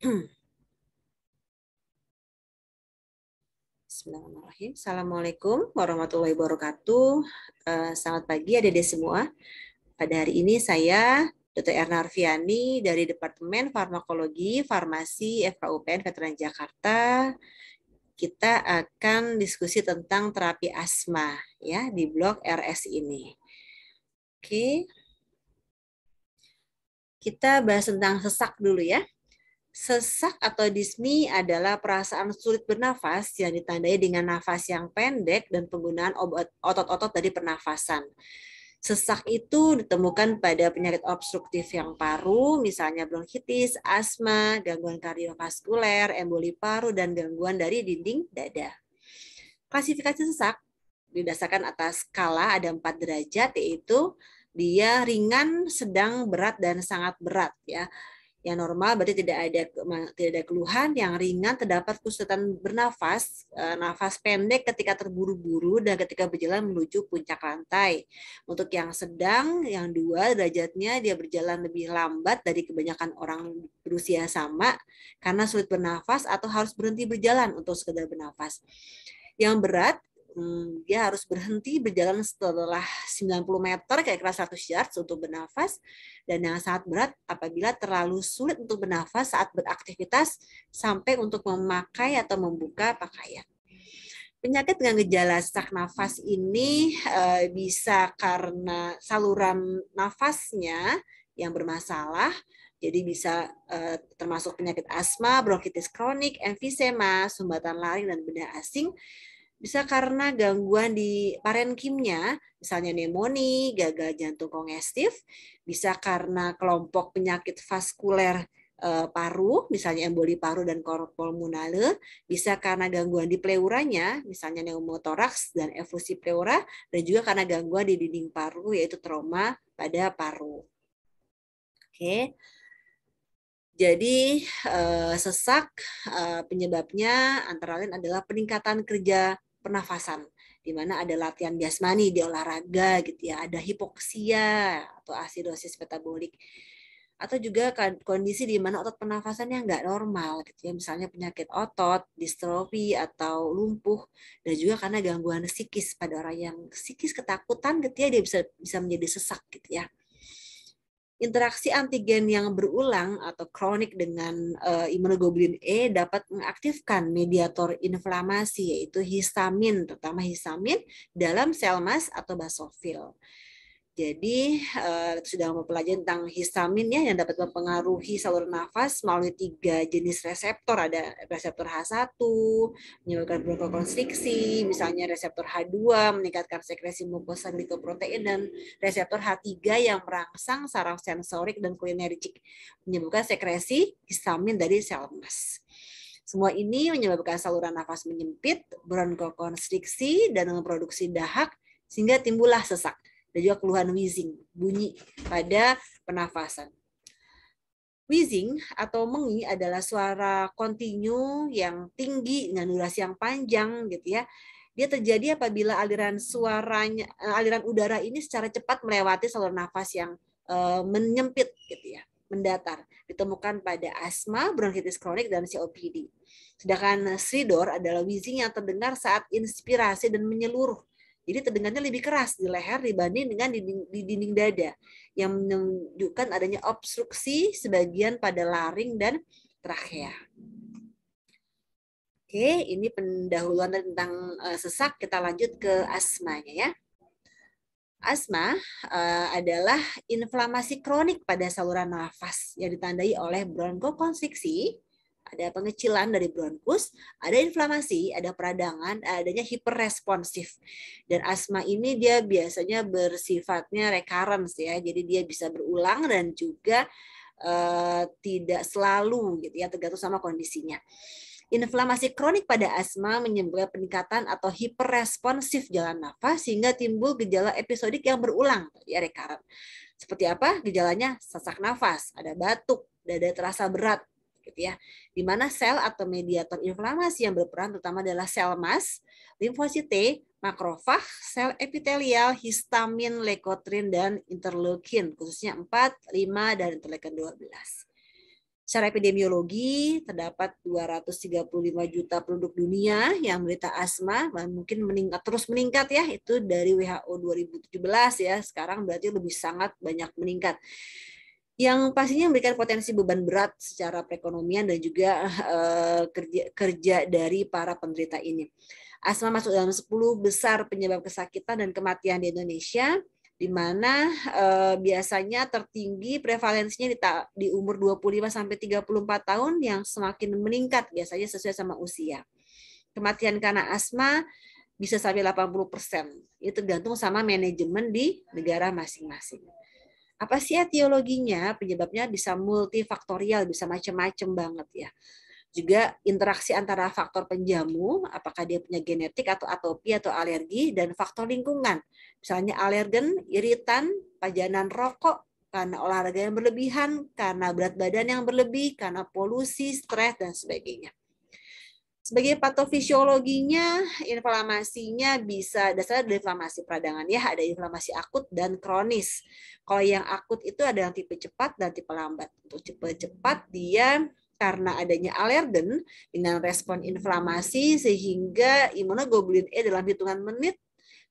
Bismillahirrahmanirrahim. Assalamualaikum warahmatullahi wabarakatuh. Selamat pagi adik-adik semua. Pada hari ini saya Dr. Erna Arfiani dari Departemen Farmakologi Farmasi FKUPN Veteran Jakarta. Kita akan diskusi tentang terapi asma ya di blok RS ini. Oke. Kita bahas tentang sesak dulu ya. Sesak atau dismi adalah perasaan sulit bernafas yang ditandai dengan nafas yang pendek dan penggunaan otot-otot dari pernafasan. Sesak itu ditemukan pada penyakit obstruktif yang paru, misalnya bronkitis, asma, gangguan kardiovaskuler, emboli paru, dan gangguan dari dinding dada. Klasifikasi sesak didasarkan atas skala ada 4 derajat, yaitu dia ringan, sedang, berat, dan sangat berat ya. Yang normal berarti tidak ada keluhan, yang ringan terdapat kesulitan bernafas, nafas pendek ketika terburu-buru dan ketika berjalan menuju puncak lantai. Untuk yang sedang, yang 2 derajatnya dia berjalan lebih lambat dari kebanyakan orang berusia sama karena sulit bernafas atau harus berhenti berjalan untuk sekedar bernafas. Yang berat, dia harus berhenti berjalan setelah 90 meter, kayak kira 100 yards untuk bernafas. Dan yang sangat berat apabila terlalu sulit untuk bernafas saat beraktivitas sampai untuk memakai atau membuka pakaian. Penyakit dengan gejala sesak nafas ini bisa karena saluran nafasnya yang bermasalah, jadi bisa termasuk penyakit asma, bronkitis kronik, emfisema, sumbatan laring, dan bedah asing. Bisa karena gangguan di parenkimnya, misalnya pneumonia, gagal jantung kongestif, bisa karena kelompok penyakit vaskuler paru, misalnya emboli paru dan cor pulmonale, bisa karena gangguan di pleuranya, misalnya pneumotoraks dan efusi pleura, dan juga karena gangguan di dinding paru, yaitu trauma pada paru. Oke. Jadi sesak penyebabnya antara lain adalah peningkatan kerja pernafasan, di mana ada latihan jasmani di olahraga gitu ya, ada hipoksia atau asidosis metabolik, atau juga kondisi di mana otot pernafasannya nggak normal gitu ya, misalnya penyakit otot, distrofi atau lumpuh, dan juga karena gangguan psikis pada orang yang psikis ketakutan gitu ya, dia bisa menjadi sesak gitu ya. Interaksi antigen yang berulang atau kronik dengan imunoglobulin E dapat mengaktifkan mediator inflamasi, yaitu histamin, terutama histamin dalam sel mas atau basofil. Jadi sudah mempelajari tentang histamin ya, yang dapat mempengaruhi saluran nafas melalui 3 jenis reseptor. Ada reseptor H1 menyebabkan bronkokonstriksi, misalnya reseptor H2 meningkatkan sekresi mukosa glikoprotein, dan reseptor H3 yang merangsang saraf sensorik dan cholinergic menyebabkan sekresi histamin dari sel emas. Semua ini menyebabkan saluran nafas menyempit, bronkokonstriksi, dan memproduksi dahak sehingga timbullah sesak. Dan juga keluhan wheezing, bunyi pada pernafasan. Wheezing atau mengi adalah suara kontinu yang tinggi dengan durasi yang panjang gitu ya. Dia terjadi apabila aliran udara ini secara cepat melewati saluran nafas yang menyempit gitu ya, mendatar. Ditemukan pada asma, bronkitis kronik, dan COPD. Sedangkan stridor adalah wheezing yang terdengar saat inspirasi dan menyeluruh. Jadi terdengarnya lebih keras di leher dibanding dengan di dinding dada, yang menunjukkan adanya obstruksi sebagian pada laring dan trakea. Oke, ini pendahuluan tentang sesak. Kita lanjut ke asmanya ya. Asma adalah inflamasi kronik pada saluran nafas yang ditandai oleh bronkokonstriksi, ada pengecilan dari bronkus, ada inflamasi, ada peradangan, adanya hiperresponsif. Dan asma ini dia biasanya bersifatnya recurrence ya, jadi dia bisa berulang dan juga tidak selalu gitu ya, tergantung sama kondisinya. Inflamasi kronik pada asma menyebabkan peningkatan atau hiperresponsif jalan nafas sehingga timbul gejala episodik yang berulang, ya recurrent. Seperti apa? Gejalanya sesak nafas, ada batuk, dada terasa berat, gitu ya. Di mana sel atau mediator inflamasi yang berperan terutama adalah sel mas, limfosit T, makrofag, sel epitelial, histamin, leukotrin, dan interleukin, khususnya 4, 5, dan interleukin 12. Secara epidemiologi, terdapat 235 juta penduduk dunia yang menderita asma, dan mungkin terus meningkat ya, itu dari WHO 2017 ya, sekarang berarti lebih sangat banyak meningkat. Yang pastinya memberikan potensi beban berat secara perekonomian dan juga kerja dari para penderita ini. Asma masuk dalam 10 besar penyebab kesakitan dan kematian di Indonesia, di mana biasanya tertinggi prevalensinya di umur 25 sampai 34 tahun yang semakin meningkat biasanya sesuai sama usia. Kematian karena asma bisa sampai 80%. Itu tergantung sama manajemen di negara masing-masing. Apa sih etiologinya? Penyebabnya bisa multifaktorial, bisa macam-macam banget ya. Juga interaksi antara faktor penjamu, apakah dia punya genetik atau atopi atau alergi, dan faktor lingkungan. Misalnya alergen, iritan, pajanan rokok, karena olahraga yang berlebihan, karena berat badan yang berlebih, karena polusi, stres, dan sebagainya. Sebagai patofisiologinya, inflamasinya bisa dasarnya dari inflamasi peradangan ya, ada inflamasi akut dan kronis. Kalau yang akut itu ada yang tipe cepat dan tipe lambat. Untuk tipe cepat dia karena adanya alergen dengan respon inflamasi sehingga imunoglobulin E dalam hitungan menit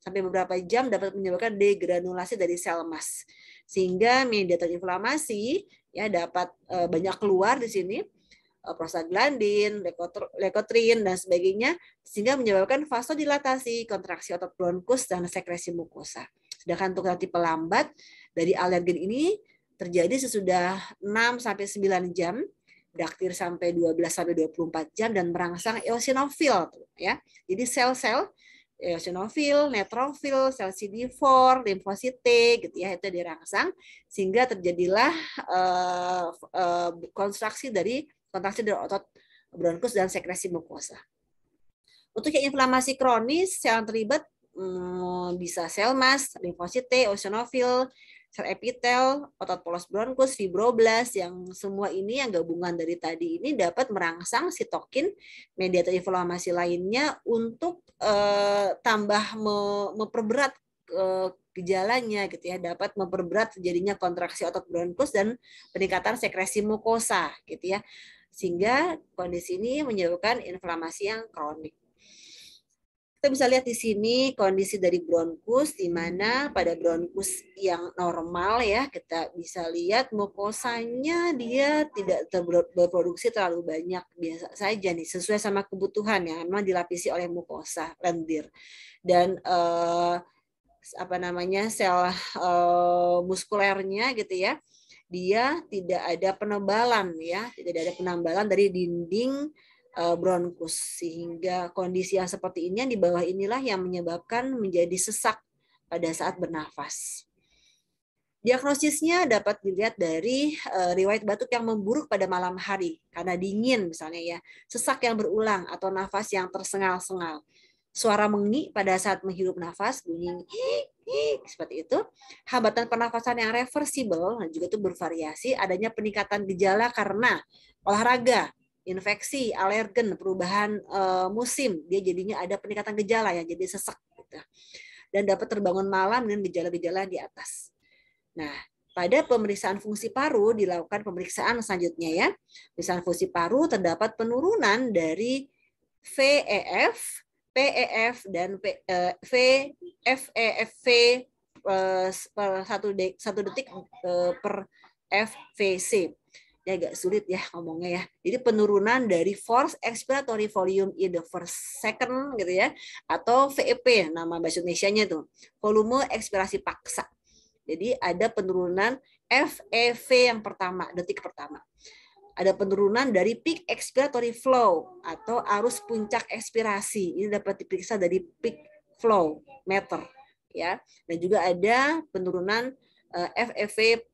sampai beberapa jam dapat menyebabkan degranulasi dari sel emas. Sehingga mediator inflamasi ya dapat banyak keluar di sini, prostaglandin, lekotrin dan sebagainya, sehingga menyebabkan vasodilatasi, kontraksi otot bronkus dan sekresi mukosa. Sedangkan untuk tipe lambat dari alergen ini terjadi sesudah 6 sampai 9 jam, berakhir sampai 12 sampai 24 jam dan merangsang eosinofil ya. Jadi sel-sel eosinofil, neutrofil, sel CD4, limfosit T gitu ya, itu dirangsang sehingga terjadilah kontraksi dari otot bronkus dan sekresi mukosa. Untuk yang inflamasi kronis, sel yang terlibat bisa sel mas, limfosit T, eosinofil, sel epitel, otot polos bronkus, fibroblas, yang semua ini yang gabungan dari tadi ini dapat merangsang sitokin, mediator inflamasi lainnya untuk tambah memperberat gejalanya gitu ya, dapat memperberat terjadinya kontraksi otot bronkus dan peningkatan sekresi mukosa gitu ya, sehingga kondisi ini menyebabkan inflamasi yang kronik. Kita bisa lihat di sini kondisi dari bronkus, di mana pada bronkus yang normal ya, kita bisa lihat mukosanya dia tidak berproduksi terlalu banyak, biasa saja nih, sesuai sama kebutuhan ya, memang dilapisi oleh mukosa lendir. Dan sel muskulernya gitu ya, dia tidak ada penebalan ya, tidak ada penebalan dari dinding bronkus, sehingga kondisi yang seperti ini yang di bawah inilah yang menyebabkan menjadi sesak pada saat bernafas. Diagnosisnya dapat dilihat dari riwayat batuk yang memburuk pada malam hari karena dingin misalnya ya, sesak yang berulang atau nafas yang tersengal-sengal, suara mengi pada saat menghirup nafas, bunyi seperti itu, hambatan pernafasan yang reversibel juga itu bervariasi, adanya peningkatan gejala karena olahraga, infeksi, alergen, perubahan musim, dia jadinya ada peningkatan gejala ya, jadi sesak gitu. Dan dapat terbangun malam dengan gejala-gejala di atas. Nah, pada pemeriksaan fungsi paru dilakukan pemeriksaan selanjutnya ya. Pemeriksaan fungsi paru terdapat penurunan dari VEF, PEF dan VFEFV per 1 detik per FVC. Ya agak sulit ya ngomongnya ya. Jadi penurunan dari forced expiratory volume in the first second gitu ya, atau VEP nama bahasa Indonesianya tuh, volume ekspirasi paksa. Jadi ada penurunan FEV yang pertama, detik pertama. Ada penurunan dari peak expiratory flow atau arus puncak ekspirasi. Ini dapat diperiksa dari peak flow meter ya. Dan juga ada penurunan FEV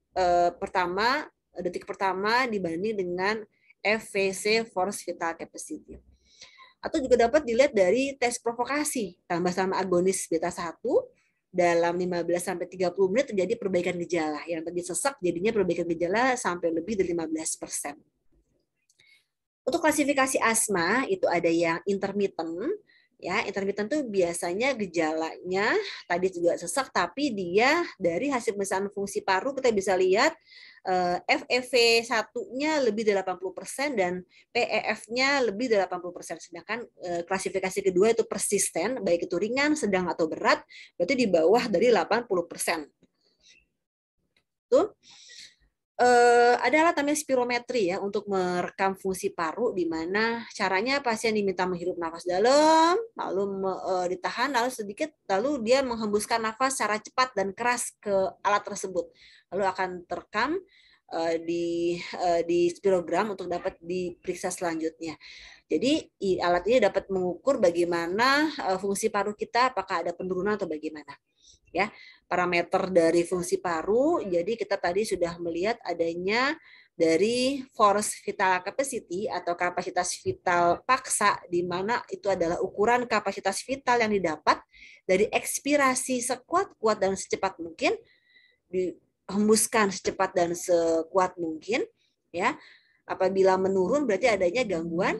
pertama, detik pertama dibanding dengan FVC force vital capacity. Atau juga dapat dilihat dari tes provokasi, tambah sama agonis beta 1 dalam 15 sampai 30 menit terjadi perbaikan gejala. Yang tadi sesak jadinya perbaikan gejala sampai lebih dari 15%. Untuk klasifikasi asma itu ada yang intermittent, Ya, intermittent tuh biasanya gejalanya tadi juga sesak, tapi dia dari hasil pemeriksaan fungsi paru kita bisa lihat FEV1-nya lebih dari 80% dan PEF-nya lebih dari 80%. Sedangkan klasifikasi kedua itu persisten, baik itu ringan, sedang atau berat, berarti di bawah dari 80%. Tuh. Ada alat namanya spirometri ya untuk merekam fungsi paru, di mana caranya pasien diminta menghirup nafas dalam, lalu ditahan, lalu sedikit, lalu dia menghembuskan nafas secara cepat dan keras ke alat tersebut, lalu akan terekam di spirogram untuk dapat diperiksa selanjutnya. Jadi alat ini dapat mengukur bagaimana fungsi paru kita, apakah ada penurunan atau bagaimana. Ya, parameter dari fungsi paru. Jadi kita tadi sudah melihat adanya dari force vital capacity atau kapasitas vital paksa, di mana itu adalah ukuran kapasitas vital yang didapat dari ekspirasi sekuat-kuat dan secepat mungkin, dihembuskan secepat dan sekuat mungkin. Ya, apabila menurun berarti adanya gangguan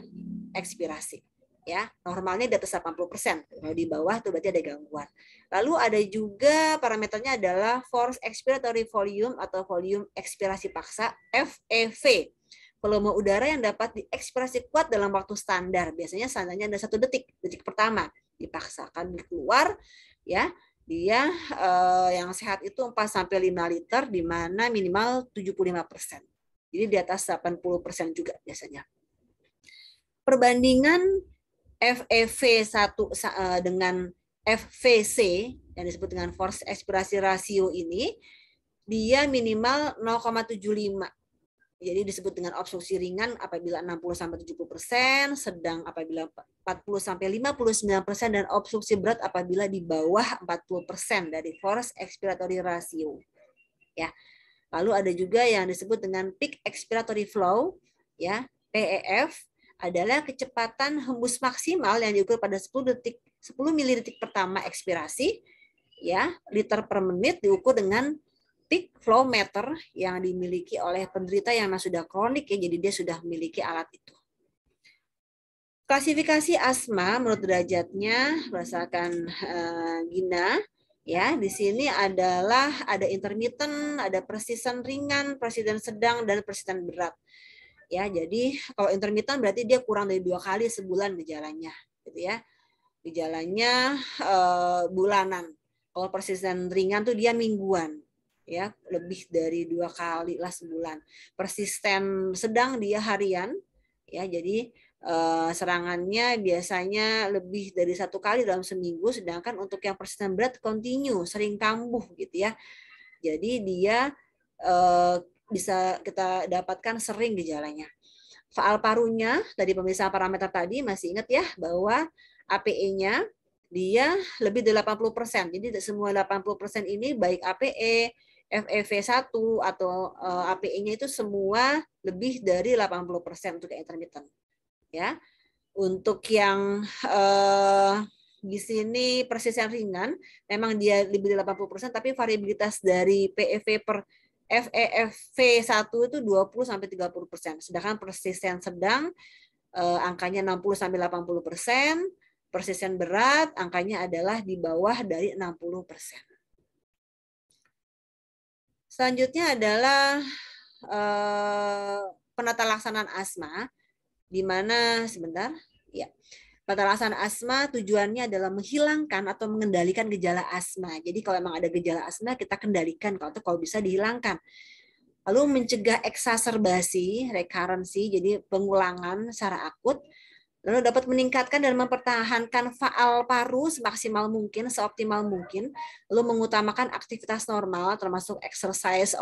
ekspirasi. Ya, normalnya di atas 80%. Kalau di bawah itu berarti ada gangguan. Lalu ada juga parameternya adalah force expiratory volume atau volume ekspirasi paksa, FEV. Volume udara yang dapat diekspirasi kuat dalam waktu standar. Biasanya standarnya ada 1 detik. Detik pertama dipaksakan keluar, ya. Dia yang sehat itu 4 sampai 5 liter, di mana minimal 75%. Jadi di atas 80% juga biasanya. Perbandingan FEV1 dengan FVC yang disebut dengan force expirasi ratio ini, dia minimal 0,75. Jadi disebut dengan obstruksi ringan apabila 60-70%, sedang apabila 40-59%, dan obstruksi berat apabila di bawah 40% dari force expiratory ratio. Ya. Lalu ada juga yang disebut dengan peak expiratory flow, ya, PEF, adalah kecepatan hembus maksimal yang diukur pada 10 milidetik pertama ekspirasi, ya, liter per menit, diukur dengan peak flow meter yang dimiliki oleh penderita yang sudah kronik, ya, jadi dia sudah memiliki alat itu. Klasifikasi asma menurut derajatnya berdasarkan Gina, ya, di sini adalah ada intermittent, ada persisten ringan, persisten sedang, dan persisten berat. Ya, jadi kalau intermittent berarti dia kurang dari 2 kali sebulan gejalanya, gitu ya. Gejalanya bulanan. Kalau persisten ringan tuh dia mingguan, ya, lebih dari 2 kali lah sebulan. Persisten sedang dia harian, ya, jadi serangannya biasanya lebih dari 1 kali dalam seminggu, sedangkan untuk yang persisten berat continue, sering kambuh, gitu ya. Jadi dia bisa kita dapatkan sering gejalanya. Faal parunya, dari pemeriksaan parameter tadi, masih ingat ya, bahwa APE-nya dia lebih dari 80%. Jadi semua 80% ini baik APE, FEV1, atau APE-nya itu semua lebih dari 80% untuk intermittent. Ya. Untuk yang di sini persisten ringan, memang dia lebih dari 80%, tapi variabilitas dari PEV per FEV1 itu 20-30%. Sedangkan persisten sedang angkanya 60-80%, persisten berat angkanya adalah di bawah dari 60%. Selanjutnya adalah penata laksanaan asma, di mana sebentar, ya. Penata laksanaan asma tujuannya adalah menghilangkan atau mengendalikan gejala asma. Jadi kalau memang ada gejala asma, kita kendalikan, kalau bisa dihilangkan. Lalu mencegah eksaserbasi, recurrency, jadi pengulangan secara akut. Lalu dapat meningkatkan dan mempertahankan faal paru semaksimal mungkin, seoptimal mungkin. Lalu mengutamakan aktivitas normal, termasuk exercise,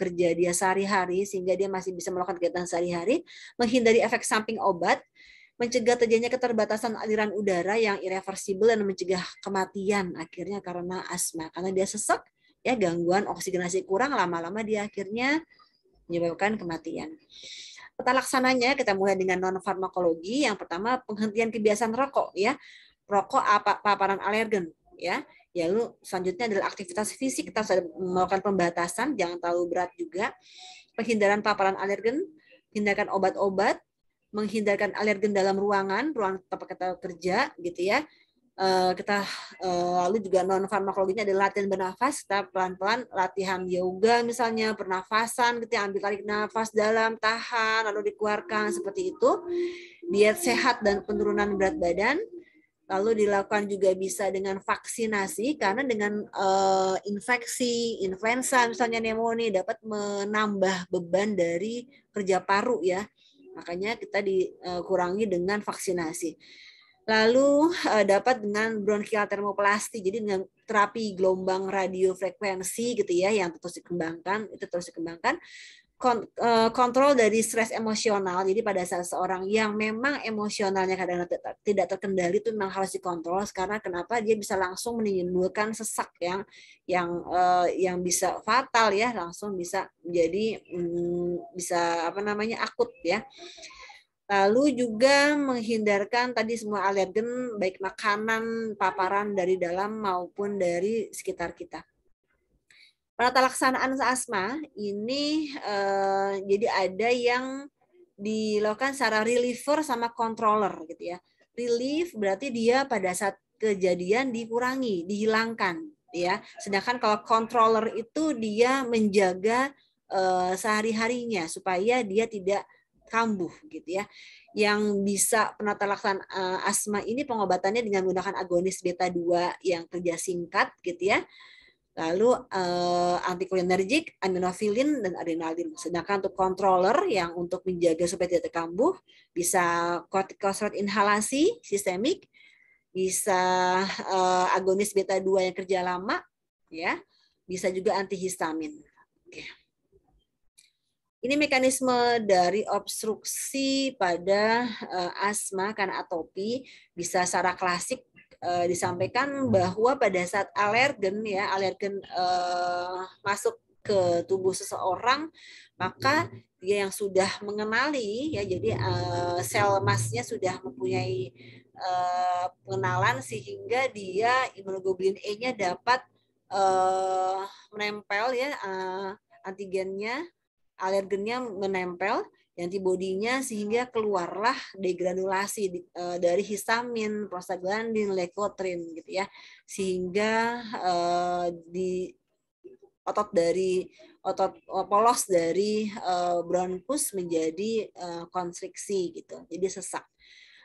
kerja dia sehari-hari, sehingga dia masih bisa melakukan kegiatan sehari-hari. Menghindari efek samping obat, mencegah terjadinya keterbatasan aliran udara yang irreversibel, dan mencegah kematian akhirnya karena asma. Karena dia sesak, ya, gangguan oksigenasi kurang, lama-lama dia akhirnya menyebabkan kematian. Peta laksananya kita mulai dengan non farmakologi. Yang pertama, penghentian kebiasaan rokok, ya. Rokok paparan alergen, ya. Lalu selanjutnya adalah aktivitas fisik, kita harus melakukan pembatasan, jangan terlalu berat juga. Penghindaran paparan alergen, hindarkan obat-obat, menghindarkan alergen dalam ruang tempat kita kerja gitu ya. Kita lalu juga non farmakologinya adalah latihan bernafas. Kita pelan-pelan latihan yoga misalnya, pernafasan, kita ambil tarik nafas dalam, tahan, lalu dikeluarkan seperti itu. Diet sehat dan penurunan berat badan. Lalu dilakukan juga bisa dengan vaksinasi, karena dengan infeksi, influenza misalnya pneumonia dapat menambah beban dari kerja paru ya. Makanya kita dikurangi dengan vaksinasi. Lalu dapat dengan bronchial termoplasty, jadi dengan terapi gelombang radiofrekuensi gitu ya, yang terus dikembangkan, kontrol dari stres emosional. Jadi pada saat seorang yang memang emosionalnya kadang tidak terkendali itu memang harus dikontrol, karena kenapa, dia bisa langsung menimbulkan sesak yang bisa fatal ya, langsung bisa menjadi bisa akut ya. Lalu juga menghindarkan tadi semua alergen, baik makanan, paparan dari dalam maupun dari sekitar kita. Penata laksanaan asma ini jadi ada yang dilakukan secara reliever sama controller gitu ya. Relief berarti dia pada saat kejadian dikurangi, dihilangkan ya. Sedangkan kalau controller itu dia menjaga sehari-harinya supaya dia tidak kambuh gitu ya. Yang bisa penata laksanaan asma ini pengobatannya dengan menggunakan agonis beta 2 yang kerja singkat gitu ya. Lalu antikolinergik, aminofilin, dan adrenalin. Sedangkan untuk controller yang untuk menjaga supaya tidak kambuh, bisa kortikosteroid inhalasi sistemik, bisa agonis beta 2 yang kerja lama, ya, bisa juga antihistamin. Oke. Ini mekanisme dari obstruksi pada asma karena atopi, bisa secara klasik disampaikan bahwa pada saat alergen masuk ke tubuh seseorang, maka dia yang sudah mengenali ya, jadi sel masnya sudah mempunyai pengenalan sehingga dia imunoglobulin E-nya dapat menempel ya, antigennya, alergennya menempel antibodinya, sehingga keluarlah degranulasi dari histamin, prostaglandin, leukotrin gitu ya, sehingga di otot polos dari bronkus menjadi konstriksi gitu, jadi sesak.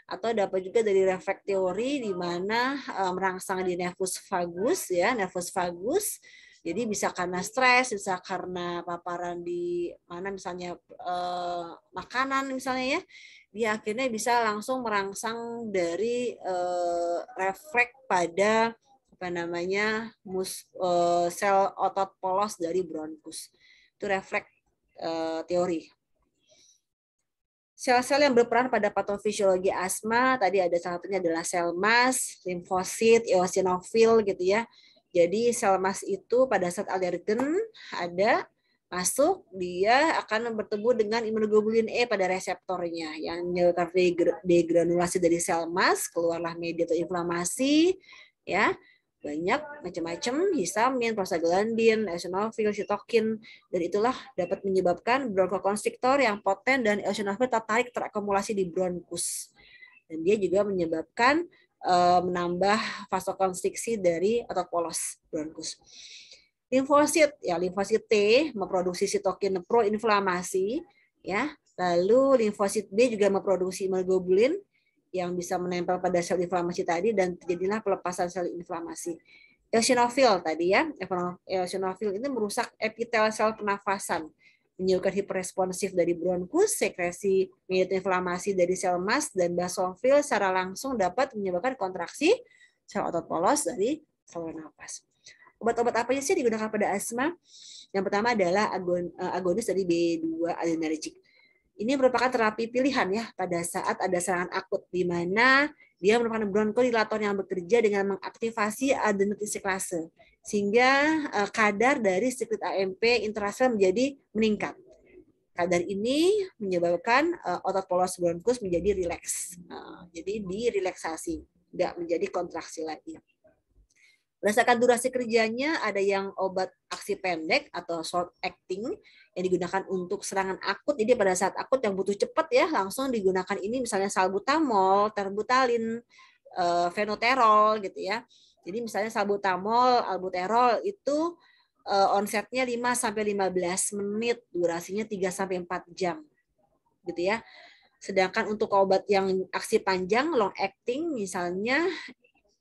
Atau dapat juga dari refleks teori di mana merangsang di nervus vagus ya, nervus vagus. Jadi bisa karena stres, bisa karena paparan di mana misalnya makanan misalnya ya, dia akhirnya bisa langsung merangsang dari refleks pada sel otot polos dari bronkus. Itu refleks teori. Sel-sel yang berperan pada patofisiologi asma tadi ada salah satunya adalah sel mas, limfosit, eosinofil gitu ya. Jadi sel mas itu pada saat alergen ada masuk, dia akan bertemu dengan imunoglobulin E pada reseptornya yang menyebabkan degranulasi dari sel mas, keluarlah mediator inflamasi ya. Banyak macam-macam, histamin, prostaglandin, eosinofil, sitokin, dan itulah dapat menyebabkan bronkokonstriktor yang poten dan eosinofil tertarik terakumulasi di bronkus. Dan dia juga menyebabkan menambah vasokonstriksi dari otot polos bronkus. Limfosit, ya limfosit T memproduksi sitokin proinflamasi, ya. Lalu limfosit B juga memproduksi imunoglobulin yang bisa menempel pada sel inflamasi tadi dan terjadilah pelepasan sel inflamasi. Eosinofil tadi ya, eosinofil ini merusak epitel sel pernafasan, menyebabkan hiperresponsif dari bronkus, sekresi mediator inflamasi dari sel mas, dan basofil secara langsung dapat menyebabkan kontraksi sel otot polos dari saluran nafas. Obat-obat apa sih digunakan pada asma? Yang pertama adalah agonis dari B2 adrenergic. Ini merupakan terapi pilihan ya pada saat ada serangan akut, di mana dia merupakan bronkodilator yang bekerja dengan mengaktifasi adenosin siklase, sehingga kadar dari siklit AMP intrasel menjadi meningkat. Kadar ini menyebabkan otot polos bronkus menjadi rileks. Jadi direlaksasi, tidak menjadi kontraksi lagi. Berdasarkan durasi kerjanya, ada yang obat aksi pendek atau short acting yang digunakan untuk serangan akut. Jadi pada saat akut yang butuh cepat ya, langsung digunakan ini misalnya salbutamol, terbutalin, fenoterol gitu ya. Jadi misalnya salbutamol, albuterol itu onsetnya 5 sampai 15 menit, durasinya 3 sampai 4 jam. Gitu ya. Sedangkan untuk obat yang aksi panjang, long acting misalnya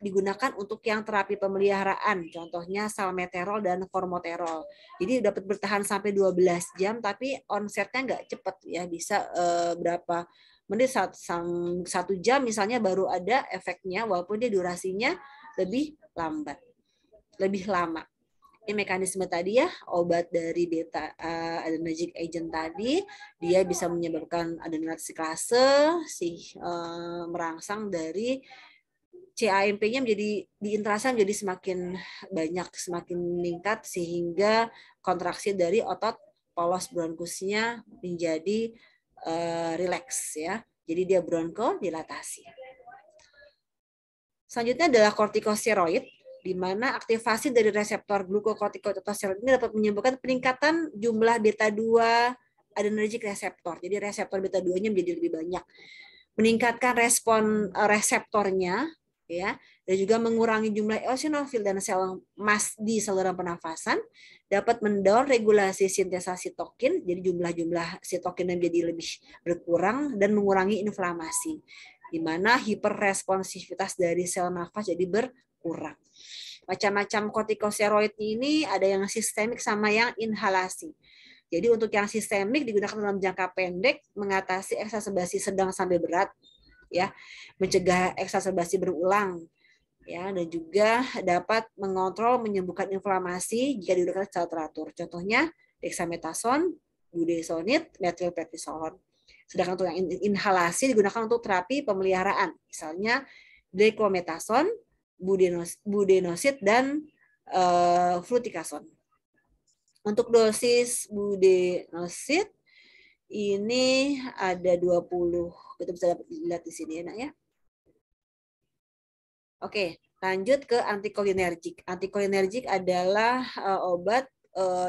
digunakan untuk yang terapi pemeliharaan, contohnya salmeterol dan formoterol. Jadi dapat bertahan sampai 12 jam, tapi onsetnya nggak cepat ya, bisa berapa menit, 1 jam misalnya baru ada efeknya, walaupun dia durasinya lebih lambat, lebih lama. Ini mekanisme tadi ya, obat dari beta adrenergic agent tadi, dia bisa menyebabkan adrenal siklase, merangsang dari CAMP-nya menjadi di intrasa menjadi semakin banyak, semakin meningkat sehingga kontraksi dari otot polos bronkusnya menjadi rileks ya. Jadi dia bronkodilatasi. Selanjutnya adalah kortikosteroid, di mana aktivasi dari reseptor glukokortikoid atau steroid ini dapat menyebabkan peningkatan jumlah beta 2 adrenergic reseptor. Jadi reseptor beta 2-nya menjadi lebih banyak. Meningkatkan respon reseptornya ya, dan juga mengurangi jumlah eosinofil dan sel emas di saluran pernafasan, dapat mendorong regulasi sintesa sitokin, jadi jumlah sitokinnya menjadi lebih berkurang dan mengurangi inflamasi, di mana hiperresponsivitas dari sel nafas jadi berkurang. Macam-macam kortikosteroid ini ada yang sistemik sama yang inhalasi. Jadi untuk yang sistemik digunakan dalam jangka pendek mengatasi eksaserbasi sedang sampai berat, ya, mencegah eksaserbasi berulang, ya, dan juga dapat mengontrol menyembuhkan inflamasi jika digunakan secara teratur. Contohnya dexamethasone, budesonide, methylprednisolone. Sedangkan untuk yang inhalasi digunakan untuk terapi pemeliharaan, misalnya dexamethasone, budesonide, dan fluticasone. Untuk dosis budesonide ini ada 20. Kita bisa lihat di sini enak ya. Oke, lanjut ke antikolinergik. Antikolinergik adalah obat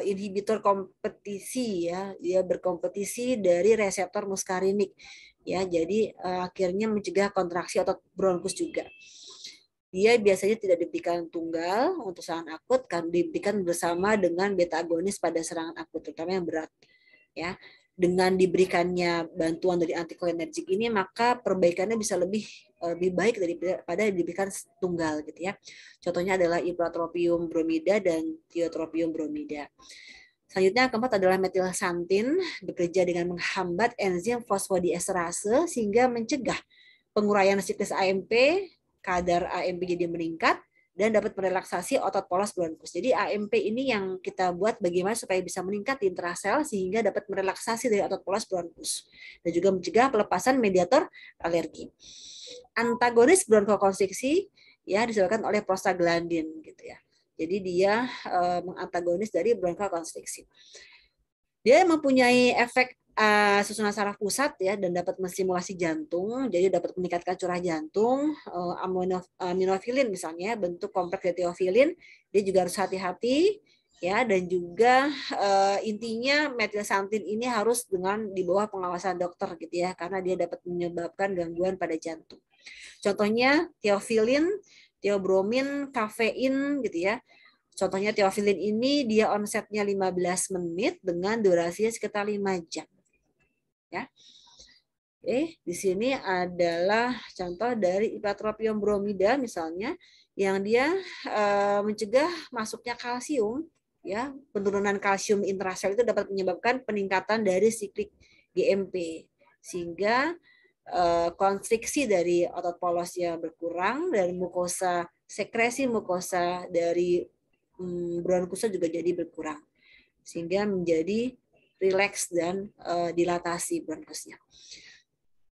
inhibitor kompetisi ya. Dia berkompetisi dari reseptor muskarinik ya. Jadi akhirnya mencegah kontraksi otot bronkus juga. Dia biasanya tidak diberikan tunggal untuk serangan akut, kan diberikan bersama dengan beta agonis pada serangan akut, terutama yang berat. Ya, dengan diberikannya bantuan dari antikolinergik ini, maka perbaikannya bisa lebih baik daripada diberikan tunggal gitu ya. Contohnya adalah ipratropium bromida dan tiotropium bromida. Selanjutnya keempat adalah metilxantin, bekerja dengan menghambat enzim fosfodiesterase sehingga mencegah penguraian siklus AMP, kadar AMP jadi meningkat, dan dapat merelaksasi otot polos bronkus. Jadi AMP ini yang kita buat bagaimana supaya bisa meningkat di intrasel sehingga dapat merelaksasi dari otot polos bronkus dan juga mencegah pelepasan mediator alergi. Antagonis bronkokonstriksi ya disebabkan oleh prostaglandin gitu ya. Jadi dia mengantagonis dari bronkokonstriksi. Dia mempunyai efek susunan saraf pusat ya dan dapat menstimulasi jantung, jadi dapat meningkatkan curah jantung. Aminofilin misalnya bentuk kompleks teofilin, dia juga harus hati-hati ya, dan juga intinya metilxantin ini harus di bawah pengawasan dokter gitu ya, karena dia dapat menyebabkan gangguan pada jantung. Contohnya teofilin, teobromin, kafein gitu ya. Contohnya teofilin ini dia onsetnya 15 menit dengan durasinya sekitar 5 jam. Ya. Di sini adalah contoh dari ipratropium bromida misalnya yang dia mencegah masuknya kalsium ya, penurunan kalsium intrasel itu dapat menyebabkan peningkatan dari siklik GMP sehingga konstriksi dari otot polosnya berkurang dan mukosa sekresi mukosa dari bronkusnya juga jadi berkurang sehingga menjadi rileks dan dilatasi bronkusnya.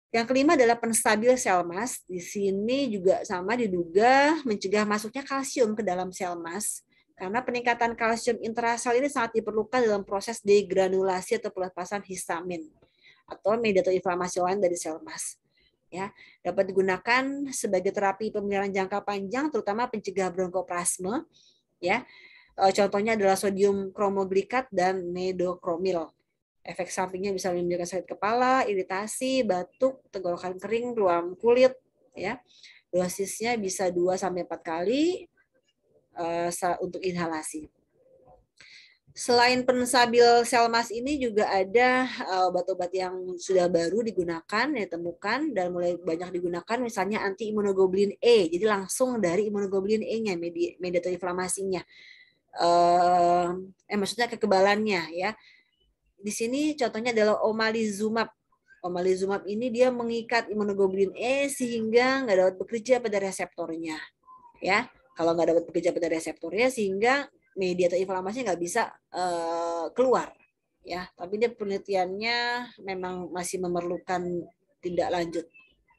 Yang kelima adalah penstabil sel mas. Di sini juga sama diduga mencegah masuknya kalsium ke dalam sel mas karena peningkatan kalsium intrasel ini sangat diperlukan dalam proses degranulasi atau pelepasan histamin atau mediator inflamasi lain dari sel mas. Ya, dapat digunakan sebagai terapi pemeliharaan jangka panjang, terutama pencegah bronkoplasma. Ya, contohnya adalah sodium kromoglikat dan medokromil. Efek sampingnya bisa menimbulkan sakit kepala, iritasi, batuk, tenggorokan kering, ruam kulit. Ya, dosisnya bisa 2-4 kali untuk inhalasi. Selain penstabil sel mas ini juga ada obat-obat yang sudah baru digunakan, ditemukan dan mulai banyak digunakan, misalnya anti imunoglobulin E. Jadi langsung dari imunoglobulin E-nya, mediator inflamasinya. Maksudnya kekebalannya ya. Di sini contohnya adalah omalizumab. Omalizumab ini dia mengikat imunoglobulin E sehingga nggak dapat bekerja pada reseptornya. Ya, kalau nggak dapat bekerja pada reseptornya sehingga mediator inflamasi nggak bisa keluar, ya. Tapi dia penelitiannya memang masih memerlukan tindak lanjut,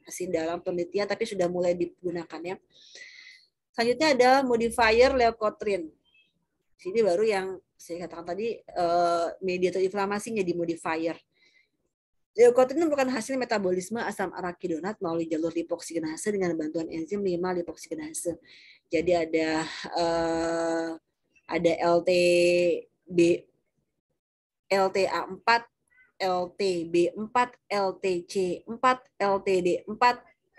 masih dalam penelitian tapi sudah mulai digunakan ya. Selanjutnya ada modifier leukotriene. Sini baru yang saya katakan tadi mediator inflamasinya di modifier. Leukotriene merupakan hasil metabolisme asam arakidonat melalui jalur lipoksigenase dengan bantuan enzim 5 lipoksigenase. Jadi ada LTB, LTA4, LTB4, LTC4, LTD4,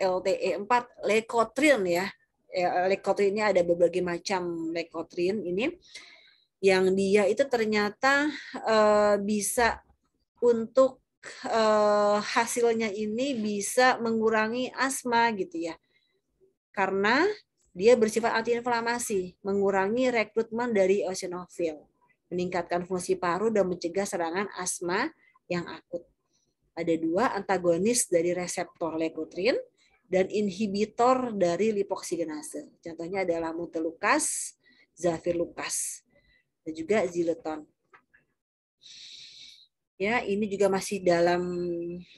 LTE4, leukotriene ya. Leukotriene ini ada berbagai macam leukotriene ini yang dia itu ternyata bisa untuk hasilnya ini bisa mengurangi asma gitu ya. Karena dia bersifat antiinflamasi, mengurangi rekrutmen dari eosinofil, meningkatkan fungsi paru dan mencegah serangan asma yang akut. Ada 2 antagonis dari reseptor leukotriene dan inhibitor dari lipoksigenase. Contohnya adalah montelukast, zafirlukast, dan juga zileton. Ya, ini juga masih dalam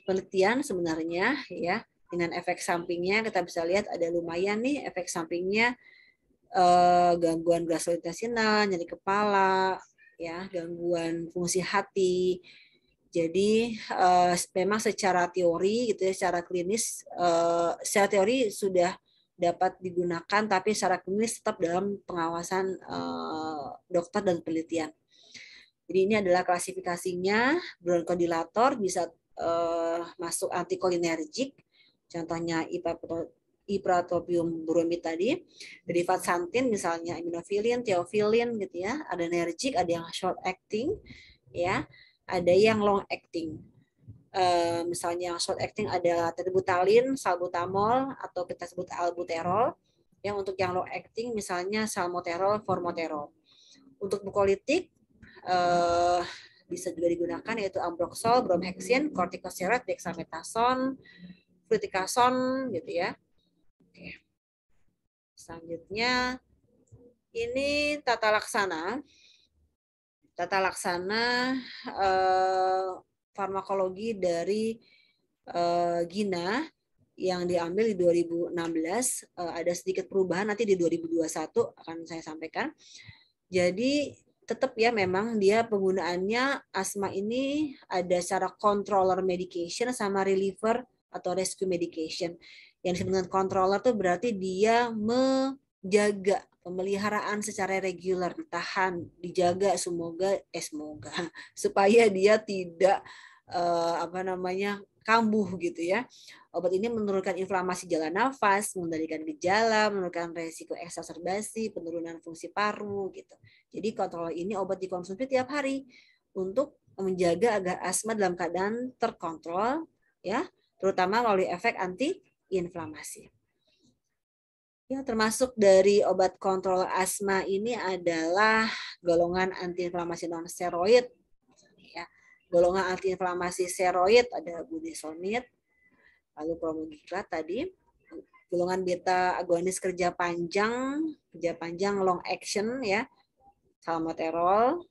penelitian sebenarnya ya. Dengan efek sampingnya kita bisa lihat ada lumayan nih efek sampingnya, gangguan gastrointestinal, nyeri kepala, ya, gangguan fungsi hati. Jadi memang secara teori gitu ya, secara klinis, secara teori sudah dapat digunakan, tapi secara klinis tetap dalam pengawasan dokter dan penelitian. Jadi ini adalah klasifikasinya, bronkodilator bisa masuk antikolinergik, contohnya ipratropium bromid tadi, derivat santin misalnya aminofilin, theophylline gitu ya, ada anergik, ada yang short acting, ya, ada yang long acting. Misalnya yang short acting ada terbutalin, salbutamol, atau kita sebut albuterol. Yang untuk yang long acting misalnya salmoterol, formoterol. Untuk mukolitik bisa juga digunakan yaitu ambroxol, bromhexin, kortikosteroid, dexamethasone, fluticasone gitu ya. Oke. Selanjutnya ini tata laksana. Tata laksana farmakologi dari Gina yang diambil di 2016, ada sedikit perubahan nanti di 2021 akan saya sampaikan. Jadi tetap ya memang dia penggunaannya asma ini ada secara controller medication sama reliever atau rescue medication. Yang disebut dengan controller tuh berarti dia menjaga pemeliharaan secara reguler, ditahan, dijaga semoga supaya dia tidak kambuh gitu ya. Obat ini menurunkan inflamasi jalan nafas, mengendalikan gejala, menurunkan resiko eksaserbasi, penurunan fungsi paru gitu. Jadi kontrol ini obat dikonsumsi tiap hari untuk menjaga agar asma dalam keadaan terkontrol ya, terutama melalui efek anti-inflamasi. Ya, termasuk dari obat kontrol asma ini adalah golongan antiinflamasi non steroid. Ya. Golongan antiinflamasi steroid ada budesonide, lalu promogiklat tadi. Golongan beta agonis kerja panjang long action ya, salmeterol.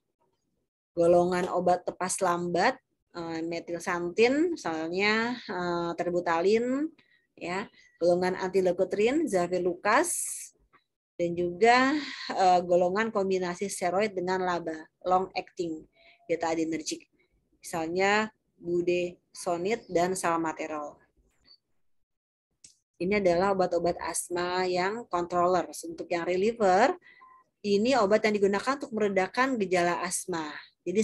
Golongan obat tepas lambat, metilsantin, misalnya terbutalin, ya. Golongan anti leukotriene, zafirlukast, dan juga golongan kombinasi steroid dengan LABA, long acting beta adinergic, misalnya budesonide dan salmeterol. Ini adalah obat-obat asma yang controller. Untuk yang reliever, ini obat yang digunakan untuk meredakan gejala asma. Jadi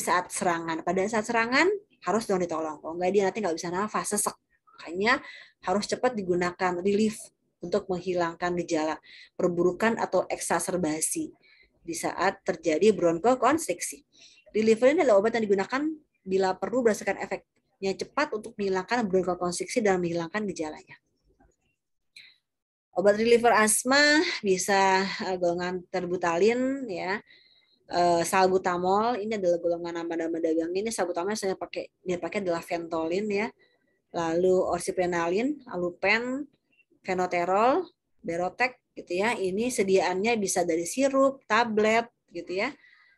pada saat serangan harus dong ditolong. Kalau enggak dia nanti nggak bisa nafas, sesek. Makanya harus cepat digunakan relief untuk menghilangkan gejala perburukan atau eksaserbasi di saat terjadi bronkokonstriksi. Reliever ini adalah obat yang digunakan bila perlu berdasarkan efeknya cepat untuk menghilangkan bronkokonstriksi dan menghilangkan gejalanya. Obat reliever asma bisa golongan terbutalin ya. Salbutamol ini adalah golongan nama-nama dagang ini. Salbutamol yang dipakai adalah Ventolin ya. Lalu orsiprenalin, Alupen, Venoterol, Berotek gitu ya. Ini sediaannya bisa dari sirup, tablet gitu ya.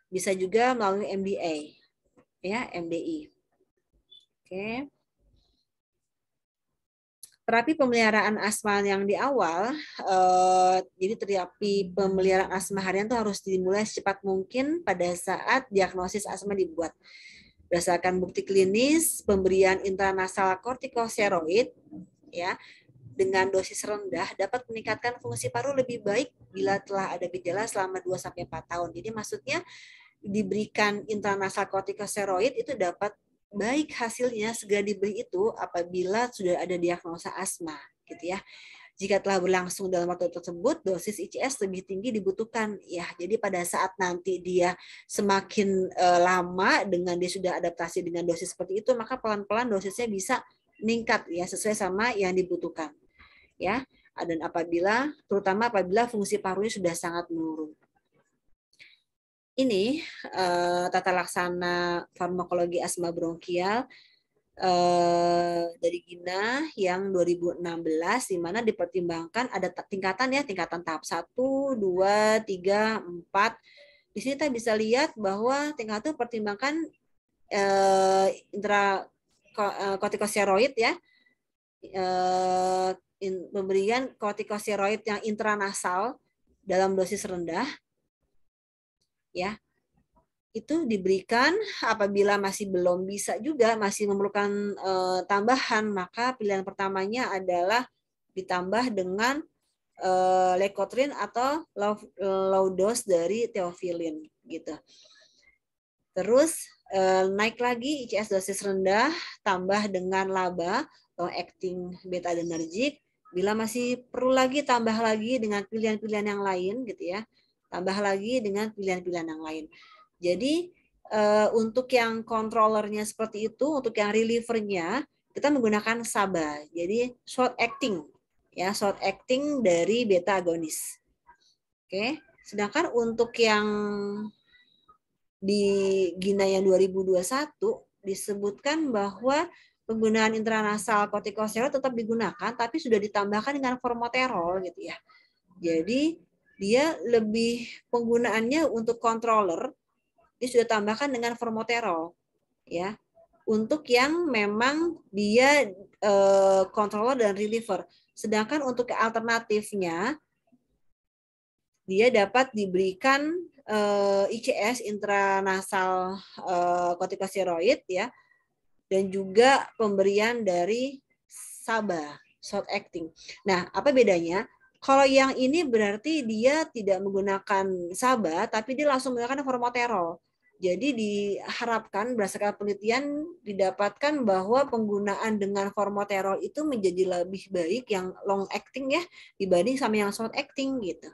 Bisa juga melalui MDA ya, MDI. Oke. Terapi pemeliharaan asma yang di awal, jadi terapi pemeliharaan asma harian itu harus dimulai secepat mungkin pada saat diagnosis asma dibuat. Berdasarkan bukti klinis, pemberian intranasal kortikosteroid ya dengan dosis rendah dapat meningkatkan fungsi paru lebih baik bila telah ada gejala selama 2-4 tahun. Jadi maksudnya diberikan intranasal kortikosteroid itu dapat baik hasilnya segera diberi itu apabila sudah ada diagnosa asma gitu ya. Jika telah berlangsung dalam waktu tersebut, dosis ICS lebih tinggi dibutuhkan ya. Jadi pada saat nanti dia semakin lama dengan dia sudah adaptasi dengan dosis seperti itu, maka pelan-pelan dosisnya bisa meningkat ya sesuai sama yang dibutuhkan ya. Dan terutama apabila fungsi parunya sudah sangat menurun. Ini tata laksana farmakologi asma bronkial dari Gina yang 2016 di mana dipertimbangkan ada tingkatan ya, tingkatan tahap 1, 2, 3, 4. Di sini kita bisa lihat bahwa tingkat itu pertimbangkan kortikosteroid ya. Pemberian kortikosteroid yang intranasal dalam dosis rendah ya, itu diberikan apabila masih belum bisa juga, masih memerlukan tambahan, maka pilihan pertamanya adalah ditambah dengan leukotriene atau low dose dari theophylline gitu. Terus naik lagi ICS dosis rendah, tambah dengan LABA, long acting beta adrenergic. Bila masih perlu lagi, tambah lagi dengan pilihan-pilihan yang lain gitu ya. Tambah lagi dengan pilihan-pilihan yang lain. Jadi untuk yang controllernya seperti itu, untuk yang relievernya kita menggunakan SABA. Jadi short acting ya, short acting dari beta agonis. Oke. Sedangkan untuk yang di Gina yang 2021 disebutkan bahwa penggunaan intranasal kortikosteroid tetap digunakan, tapi sudah ditambahkan dengan formoterol gitu ya. Jadi dia lebih penggunaannya untuk controller, dia sudah tambahkan dengan formoterol ya. Untuk yang memang dia controller dan reliever. Sedangkan untuk alternatifnya dia dapat diberikan ICS intranasal kortikosteroid ya, dan juga pemberian dari SABA short acting. Nah, apa bedanya? Kalau yang ini berarti dia tidak menggunakan SABA, tapi dia langsung menggunakan formoterol. Jadi diharapkan berdasarkan penelitian didapatkan bahwa penggunaan dengan formoterol itu menjadi lebih baik yang long acting ya dibanding sama yang short acting gitu.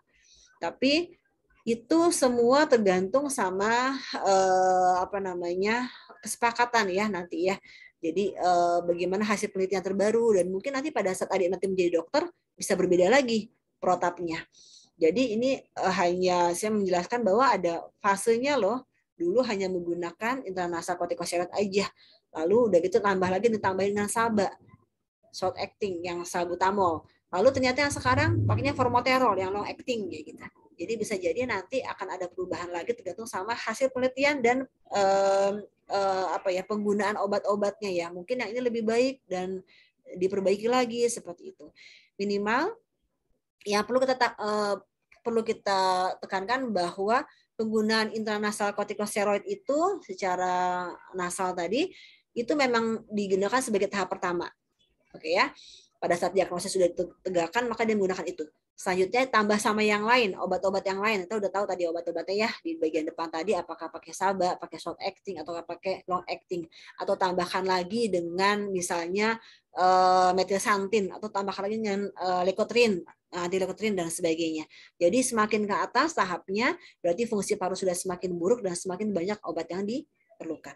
Tapi itu semua tergantung sama kesepakatan ya nanti ya. Jadi bagaimana hasil penelitian terbaru dan mungkin nanti pada saat adik nanti menjadi dokter bisa berbeda lagi protapnya. Jadi ini hanya saya menjelaskan bahwa ada fasenya loh. Dulu hanya menggunakan intranasal kortikosteroid aja. Lalu udah gitu tambah lagi ditambahin dengan SABA short acting yang salbutamol. Lalu ternyata yang sekarang pakainya formoterol yang long acting ya gitu. Jadi bisa jadi nanti akan ada perubahan lagi tergantung sama hasil penelitian dan penggunaan obat-obatnya ya. Mungkin yang ini lebih baik dan diperbaiki lagi seperti itu. Minimal yang perlu kita tekankan bahwa penggunaan intranasal kortikosteroid itu secara nasal tadi itu memang digunakan sebagai tahap pertama. Oke ya. pada saat diagnosis sudah ditegakkan, maka dia menggunakan itu. Selanjutnya tambah sama yang lain, obat-obat yang lain. Kita udah tahu tadi obat-obatnya ya di bagian depan tadi, apakah pakai SABA, pakai short acting, atau pakai long acting. Atau tambahkan lagi dengan misalnya metilsantin, atau tambahkan lagi dengan leukotriene, anti-leukotriene dan sebagainya. Jadi semakin ke atas tahapnya, berarti fungsi paru sudah semakin buruk dan semakin banyak obat yang diperlukan.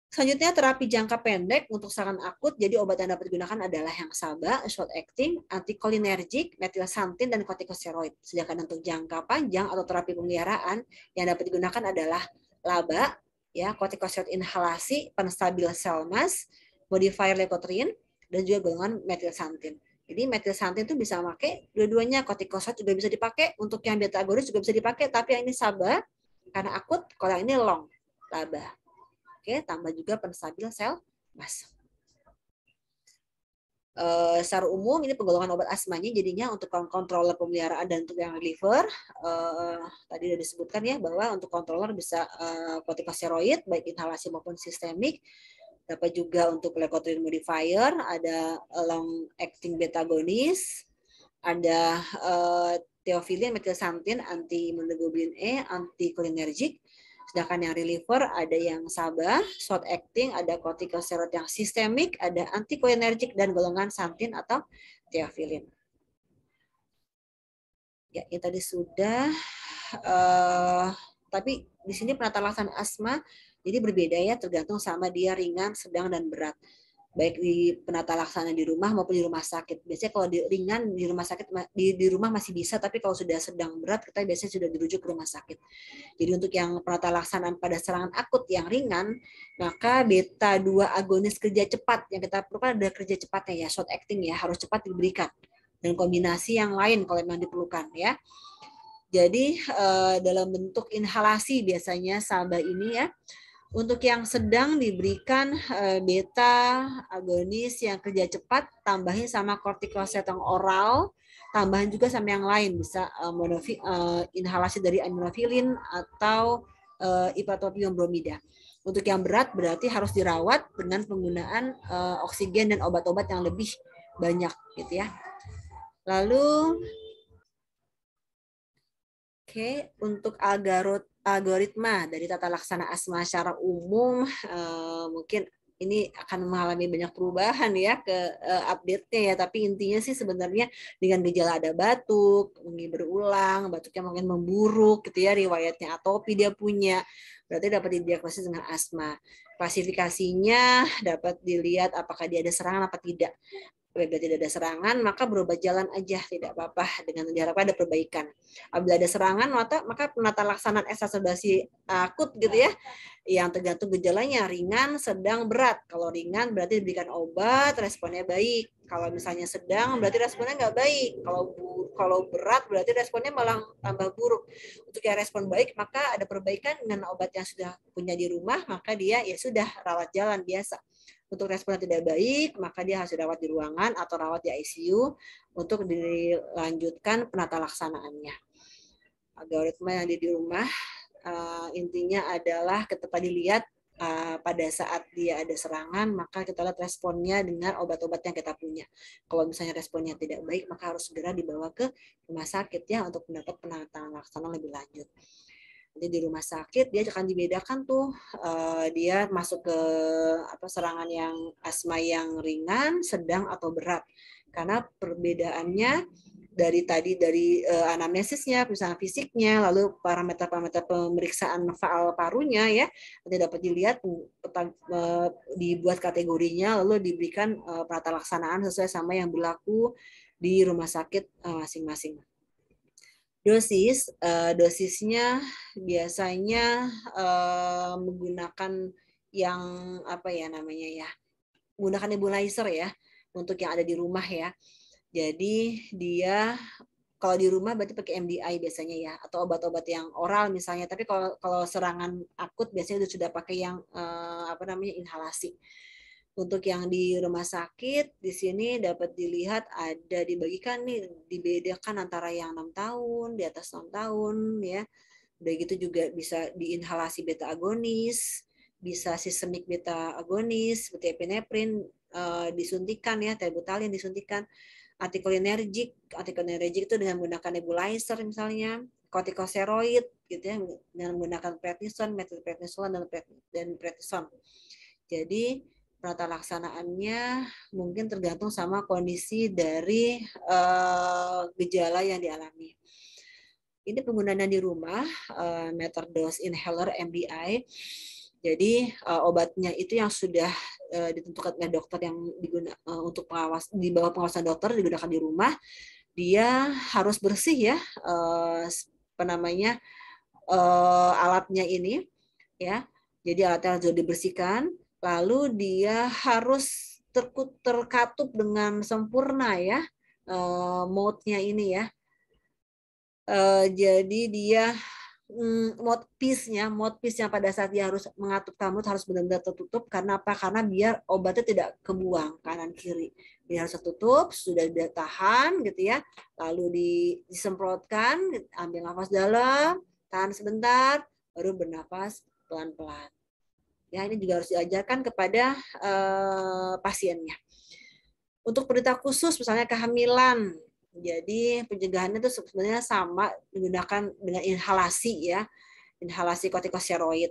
Selanjutnya terapi jangka pendek untuk serangan akut. Jadi obat yang dapat digunakan adalah yang SABA, short acting, anticholinergic, metilsantin, dan kortikosteroid. Sedangkan untuk jangka panjang atau terapi pemeliharaan yang dapat digunakan adalah LABA, ya, kortikosteroid inhalasi, penstabil sel mass, modifier leukotriene, dan juga golongan metilsantin. Jadi metilsantin itu bisa pakai dua-duanya, kortikosteroid juga bisa dipakai, untuk yang beta agonis juga bisa dipakai, tapi yang ini SABA karena akut, kalau yang ini long, LABA. Oke, tambah juga penstabil sel mass. Secara umum ini penggolongan obat asmanya jadinya untuk controller pemeliharaan dan untuk yang reliever tadi sudah disebutkan ya bahwa untuk controller bisa kortikosteroid baik inhalasi maupun sistemik, dapat juga untuk leukotriene modifier, ada long acting beta agonis, ada theophylline, metilsantin, anti immunoglobulin E, anticholinergic. Sedangkan yang reliever ada yang SABA, short acting, ada kortikosteroid yang sistemik, ada anticholinergic dan golongan santin atau theophylline. Ya, ini tadi sudah. Tapi di sini penata laksana asma jadi berbeda ya, tergantung sama dia ringan, sedang, dan berat. Baik di penata laksana di rumah maupun di rumah sakit. Biasanya kalau di ringan di rumah sakit di rumah masih bisa, tapi kalau sudah sedang berat kita biasanya sudah dirujuk ke rumah sakit. Jadi untuk yang penata laksanaan pada serangan akut yang ringan, maka beta 2 agonis kerja cepat yang kita perlukan ada kerja cepatnya ya, short acting ya, harus cepat diberikan dan kombinasi yang lain kalau memang diperlukan ya. Jadi dalam bentuk inhalasi biasanya SABA ini ya. Untuk yang sedang diberikan beta agonis yang kerja cepat, tambahin sama kortikosteroid yang oral, tambahan juga sama yang lain, bisa inhalasi dari aminofilin atau ipratropium bromida. Untuk yang berat berarti harus dirawat dengan penggunaan oksigen dan obat-obat yang lebih banyak gitu ya. Lalu untuk algoritma dari tata laksana asma secara umum mungkin ini akan mengalami banyak perubahan ya ke update-nya ya, tapi intinya sih sebenarnya dengan gejala ada batuk, berulang, batuknya mungkin memburuk gitu ya, riwayatnya atopi dia punya, berarti dapat didiagnosis dengan asma. Klasifikasinya dapat dilihat apakah dia ada serangan apa tidak. Apabila tidak ada serangan, maka berobat jalan aja, tidak apa-apa, dengan diharapkan ada perbaikan. Apabila ada serangan, maka penata laksanaan exacerbasi akut gitu ya, yang tergantung gejalanya, ringan, sedang, berat. Kalau ringan berarti diberikan obat, responnya baik. Kalau misalnya sedang, berarti responnya nggak baik. Kalau berat, berarti responnya malah tambah buruk. Untuk yang respon baik, maka ada perbaikan dengan obat yang sudah punya di rumah, maka dia ya sudah rawat jalan biasa. Untuk respon yang tidak baik, maka dia harus dirawat di ruangan atau rawat di ICU untuk dilanjutkan penata laksanaannya. Algoritma yang ada di rumah intinya adalah ketika dilihat pada saat dia ada serangan, maka kita lihat responnya dengan obat-obat yang kita punya. Kalau misalnya responnya tidak baik, maka harus segera dibawa ke rumah sakit ya untuk mendapat penanganan laksanaan lebih lanjut. Jadi di rumah sakit dia akan dibedakan tuh dia masuk ke serangan yang asma yang ringan, sedang atau berat. Karena perbedaannya dari anamnesisnya, pemeriksaan fisiknya, lalu parameter-parameter pemeriksaan faal parunya ya, nanti dapat dilihat dibuat kategorinya lalu diberikan penata laksanaan sesuai sama yang berlaku di rumah sakit masing-masing. Dosisnya biasanya menggunakan yang menggunakan nebulizer ya untuk yang ada di rumah ya. Jadi dia kalau di rumah berarti pakai MDI biasanya ya, atau obat-obat yang oral misalnya. Tapi kalau serangan akut biasanya sudah pakai yang inhalasi. Untuk yang di rumah sakit, di sini dapat dilihat ada dibagikan nih, dibedakan antara yang 6 tahun, di atas 6 tahun, ya. Udah gitu juga bisa diinhalasi beta agonis, bisa sistemik beta agonis, seperti epinefrin, disuntikan ya, terbutaline disuntikan, antikolinergik itu dengan menggunakan nebulizer misalnya, kortikosteroid gitu ya dengan menggunakan prednison, metilprednisolon dan prednison. Jadi penata laksanaannya mungkin tergantung sama kondisi dari gejala yang dialami. Ini penggunaannya di rumah, metered dose inhaler MDI. Jadi obatnya itu yang sudah ditentukan oleh dokter yang untuk pengawas di bawah pengawasan dokter digunakan di rumah. Dia harus bersih ya, apa namanya alatnya ini ya. Jadi alatnya harus dibersihkan. Lalu dia harus terkatup dengan sempurna ya, mode-nya ini ya. Jadi dia mouthpiece-nya pada saat dia harus mengatur tamu harus benar-benar tertutup. Karena apa? Karena biar obatnya tidak kebuang kanan kiri. Dia harus tertutup, sudah tahan gitu ya. Lalu disemprotkan, ambil nafas dalam, tahan sebentar, baru bernafas pelan-pelan. Ya, ini juga harus diajarkan kepada pasiennya. Untuk penderita khusus, misalnya kehamilan, jadi pencegahannya itu sebenarnya sama menggunakan dengan inhalasi ya, inhalasi kortikosteroid.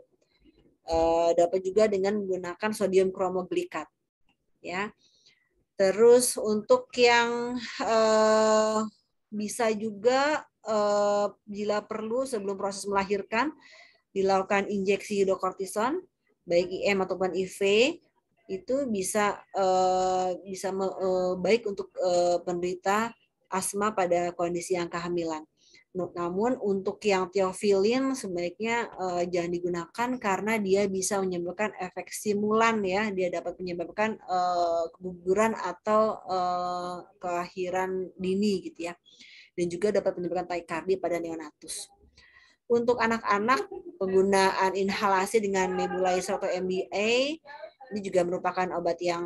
Dapat juga dengan menggunakan sodium kromoglikat ya. Terus untuk yang bisa juga bila perlu sebelum proses melahirkan dilakukan injeksi hidrokortison baik IM ataupun IV, itu bisa baik untuk penderita asma pada kondisi yang kehamilan. Namun untuk yang teofilin sebaiknya jangan digunakan karena dia bisa menyebabkan efek stimulan ya, dia dapat menyebabkan keguguran atau kelahiran dini gitu ya, dan juga dapat menyebabkan tachycardia pada neonatus. Untuk anak-anak, penggunaan inhalasi dengan nebulizer atau MDA ini juga merupakan obat yang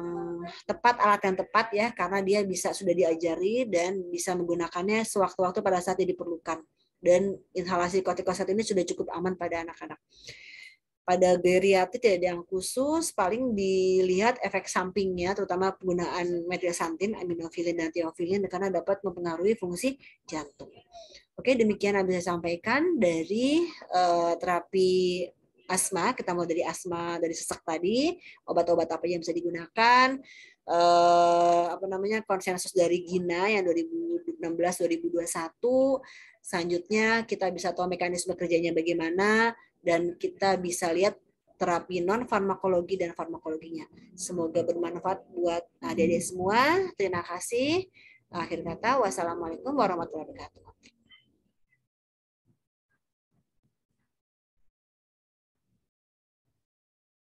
tepat, alat yang tepat ya, karena dia sudah diajari dan bisa menggunakannya sewaktu-waktu pada saat yang diperlukan. Dan inhalasi kortikosteroid ini sudah cukup aman pada anak-anak. Pada geriatrik tidak ada yang khusus, paling dilihat efek sampingnya, terutama penggunaan metilxantin, aminofilin, dan teofilin karena dapat mempengaruhi fungsi jantung. Oke, demikian yang bisa saya sampaikan dari terapi asma. Kita mau dari asma, dari sesak tadi, obat-obat apa yang bisa digunakan, konsensus dari Gina yang 2016-2021. Selanjutnya kita bisa tahu mekanisme kerjanya bagaimana, dan kita bisa lihat terapi non farmakologi dan farmakologinya. Semoga bermanfaat buat adik-adik semua. Terima kasih. Akhir kata, wassalamualaikum warahmatullahi wabarakatuh.